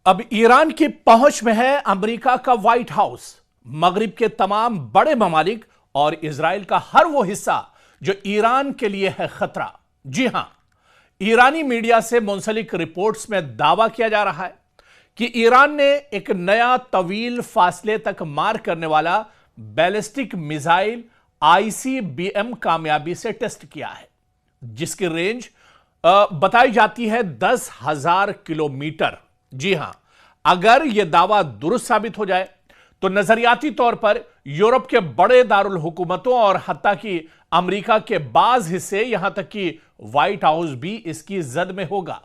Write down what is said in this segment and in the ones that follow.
अब ईरान की पहुंच में है अमेरिका का व्हाइट हाउस, मगरिब के तमाम बड़े ममालिक और इजराइल का हर वो हिस्सा जो ईरान के लिए है खतरा। जी हां, ईरानी मीडिया से मुंसलिक रिपोर्ट्स में दावा किया जा रहा है कि ईरान ने एक नया तवील फासले तक मार करने वाला बैलिस्टिक मिसाइल आईसीबीएम कामयाबी से टेस्ट किया है, जिसकी रेंज बताई जाती है 10,000 किलोमीटर। जी हां, अगर यह दावा दुरुस्त साबित हो जाए तो नजरियाती तौर पर यूरोप के बड़े दारुल हुकूमतों और हत्ता कि अमेरिका के बाज हिस्से, यहां तक कि व्हाइट हाउस भी इसकी जद में होगा।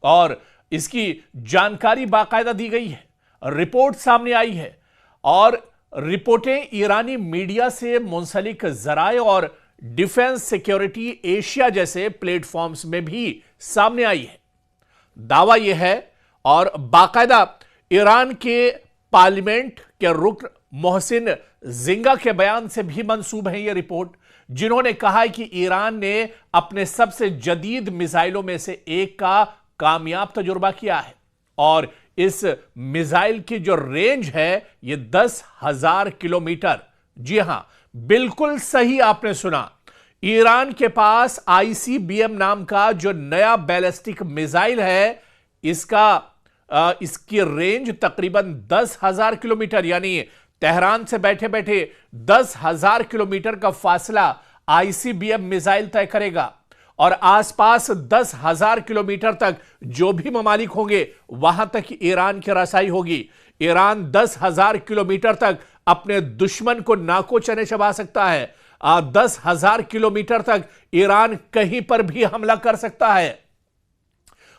और इसकी जानकारी बाकायदा दी गई है, रिपोर्ट सामने आई है और रिपोर्टें ईरानी मीडिया से मुंसलिक जराए और डिफेंस सिक्योरिटी एशिया जैसे प्लेटफॉर्म्स में भी सामने आई है। दावा यह है और बाकायदा ईरान के पार्लियामेंट के रुकन मोहसिन जिंगा के बयान से भी मंसूब है यह रिपोर्ट, जिन्होंने कहा है कि ईरान ने अपने सबसे जदीद मिसाइलों में से एक का कामयाब तजुर्बा किया है और इस मिसाइल की जो रेंज है यह 10,000 किलोमीटर। जी हां, बिल्कुल सही आपने सुना, ईरान के पास आईसीबीएम नाम का जो नया बैलिस्टिक मिसाइल है, इसकी रेंज तकरीबन 10,000 किलोमीटर, यानी तेहरान से बैठे बैठे 10,000 किलोमीटर का फासला आईसीबीएम मिसाइल तय करेगा और आसपास 10,000 किलोमीटर तक जो भी ममालिक होंगे वहां तक ईरान की रसाई होगी। ईरान 10,000 किलोमीटर तक अपने दुश्मन को नाको चने चबा सकता है। 10,000 किलोमीटर तक ईरान कहीं पर भी हमला कर सकता है।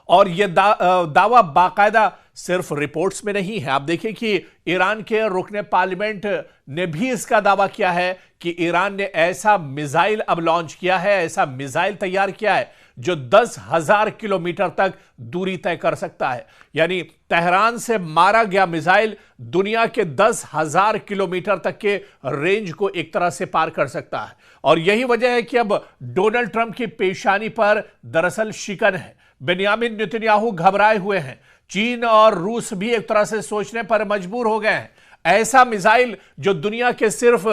और यह दावा बाकायदा सिर्फ रिपोर्ट्स में नहीं है। आप देखिए कि ईरान के रुकने पार्लियामेंट ने भी इसका दावा किया है कि ईरान ने ऐसा मिसाइल अब लॉन्च किया है, ऐसा मिसाइल तैयार किया है जो 10,000 किलोमीटर तक दूरी तय कर सकता है। यानी तेहरान से मारा गया मिसाइल दुनिया के 10,000 किलोमीटर तक के रेंज को एक तरह से पार कर सकता है। और यही वजह है कि अब डोनाल्ड ट्रंप की पेशानी पर दरअसल शिकन है। बेंयामिन नेतन्याहू घबराए हुए हैं। चीन और रूस भी एक तरह से सोचने पर मजबूर हो गए हैं। ऐसा मिसाइल जो दुनिया के सिर्फ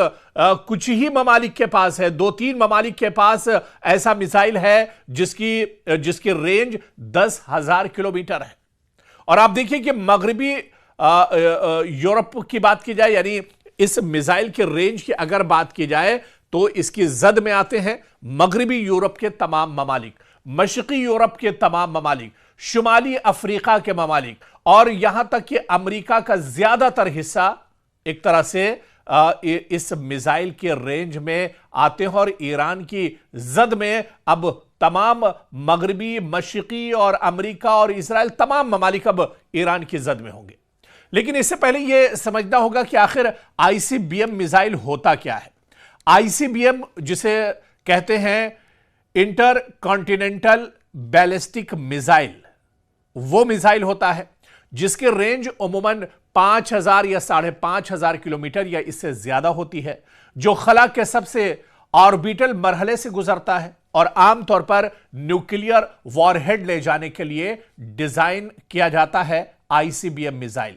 कुछ ही ममालिक के पास है, 2-3 ममालिक के पास ऐसा मिसाइल है जिसकी रेंज 10,000 किलोमीटर है। और आप देखिए कि मगरबी यूरोप की बात की जाए, यानी इस मिसाइल के रेंज की अगर बात की जाए तो इसकी जद में आते हैं मगरबी यूरोप के तमाम ममालिक, मशरकी यूरोप के तमाम ममालिक, शुमाली अफ्रीका के ममालिक और यहां तक कि अमेरिका का ज्यादातर हिस्सा एक तरह से इस मिसाइल के रेंज में आते हैं। और ईरान की जद में अब तमाम मगरबी, मशरकी और अमेरिका और इजराइल, तमाम ममालिक अब ईरान की जद में होंगे। लेकिन इससे पहले यह समझना होगा कि आखिर आईसीबीएम मिसाइल होता क्या है। आईसीबीएम जिसे कहते हैं इंटर कॉन्टिनेंटल बैलिस्टिक मिसाइल, वो मिसाइल होता है जिसकी रेंज अमूमन 5,000 या 5,500 किलोमीटर या इससे ज्यादा होती है, जो खला के सबसे ऑर्बिटल मरहले से गुजरता है और आमतौर पर न्यूक्लियर वॉरहेड ले जाने के लिए डिजाइन किया जाता है आईसीबीएम मिसाइल।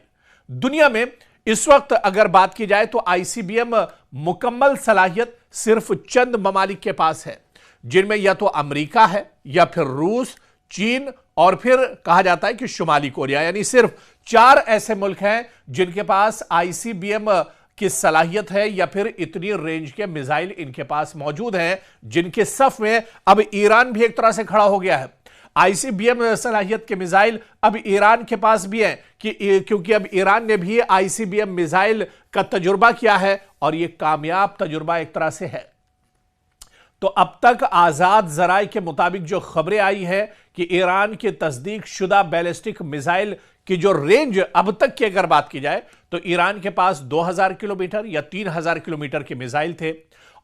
दुनिया में इस वक्त अगर बात की जाए तो आईसीबीएम मुकम्मल सलाहियत सिर्फ चंद ममालिक के पास है, जिनमें या तो अमेरिका है या फिर रूस, चीन और फिर कहा जाता है कि शुमाली कोरिया। यानी सिर्फ 4 ऐसे मुल्क हैं जिनके पास आईसीबीएम की सलाहियत है या फिर इतनी रेंज के मिसाइल इनके पास मौजूद हैं, जिनके सफ में अब ईरान भी एक तरह से खड़ा हो गया है। आईसीबीएम सलाहियत के मिसाइल अब ईरान के पास भी हैं क्योंकि अब ईरान ने भी आईसीबीएम मिसाइल का तजुर्बा किया है और यह कामयाब तजुर्बा एक तरह से है। तो अब तक आजाद जराए के मुताबिक जो खबरें आई है कि ईरान की तस्दीक शुदा बैलिस्टिक मिसाइल की जो रेंज अब तक की अगर बात की जाए तो ईरान के पास 2,000 किलोमीटर या 3,000 किलोमीटर के मिसाइल थे।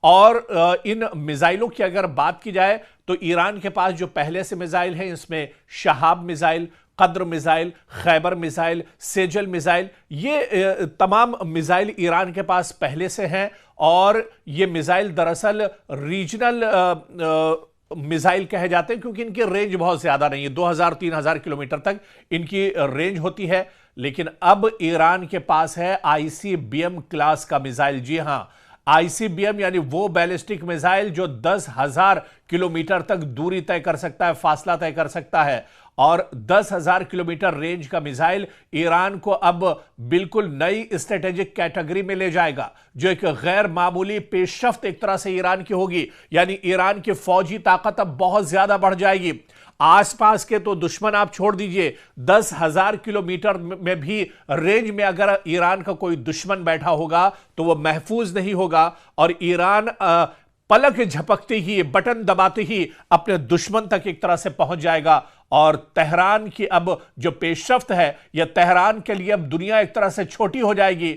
और इन मिसाइलों की अगर बात की जाए तो ईरान के पास जो पहले से मिसाइल हैं, इसमें शहाब मिसाइल, कद्र missile, Khyber missile, Sejal missile, ये तमाम मिसाइल ईरान के पास पहले से हैं। और ये मिसाइल दरअसल रीजनल मिसाइल कहे जाते हैं क्योंकि इनकी रेंज बहुत ज्यादा नहीं है, 2000-3000 किलोमीटर तक इनकी रेंज होती है। लेकिन अब ईरान के पास है आईसीबीएम क्लास का मिसाइल। जी हां, आईसीबीएम यानी वो बैलिस्टिक मिसाइल जो 10,000 किलोमीटर तक दूरी तय कर सकता है, फासला तय कर सकता है। और 10,000 किलोमीटर रेंज का मिसाइल ईरान को अब बिल्कुल नई स्ट्रेटेजिक कैटेगरी में ले जाएगा, जो एक गैर मामूली पेशरफ्त एक तरह से ईरान की होगी। यानी ईरान की फौजी ताकत अब बहुत ज्यादा बढ़ जाएगी। आसपास के तो दुश्मन आप छोड़ दीजिए, 10,000 किलोमीटर में भी रेंज में अगर ईरान का कोई दुश्मन बैठा होगा तो वह महफूज नहीं होगा। और ईरान पलक झपकते ही, बटन दबाते ही अपने दुश्मन तक एक तरह से पहुंच जाएगा। और तेहरान की अब जो पेशरफ्त है, यह तेहरान के लिए अब दुनिया एक तरह से छोटी हो जाएगी।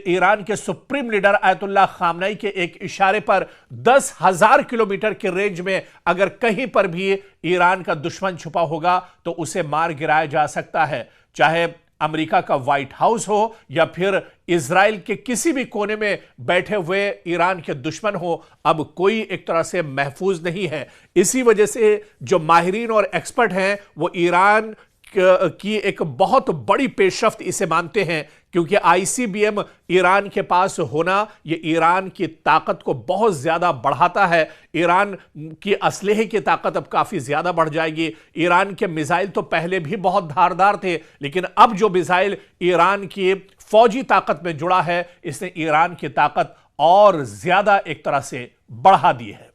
ईरान के सुप्रीम लीडर आयतुल्लाह खामनेई के एक इशारे पर 10,000 किलोमीटर की रेंज में अगर कहीं पर भी ईरान का दुश्मन छुपा होगा तो उसे मार गिराया जा सकता है। चाहे अमेरिका का व्हाइट हाउस हो या फिर इजराइल के किसी भी कोने में बैठे हुए ईरान के दुश्मन हो, अब कोई एक तरह से महफूज नहीं है। इसी वजह से जो माहिरीन और एक्सपर्ट हैं वो ईरान की एक बहुत बड़ी पेशरफ्त इसे मानते हैं, क्योंकि आईसीबीएम ईरान के पास होना ये ईरान की ताकत को बहुत ज्यादा बढ़ाता है। ईरान की असलहे की ताकत अब काफी ज्यादा बढ़ जाएगी। ईरान के मिसाइल तो पहले भी बहुत धारदार थे, लेकिन अब जो मिसाइल ईरान की फौजी ताकत में जुड़ा है, इसने ईरान की ताकत और ज्यादा एक तरह से बढ़ा दी है।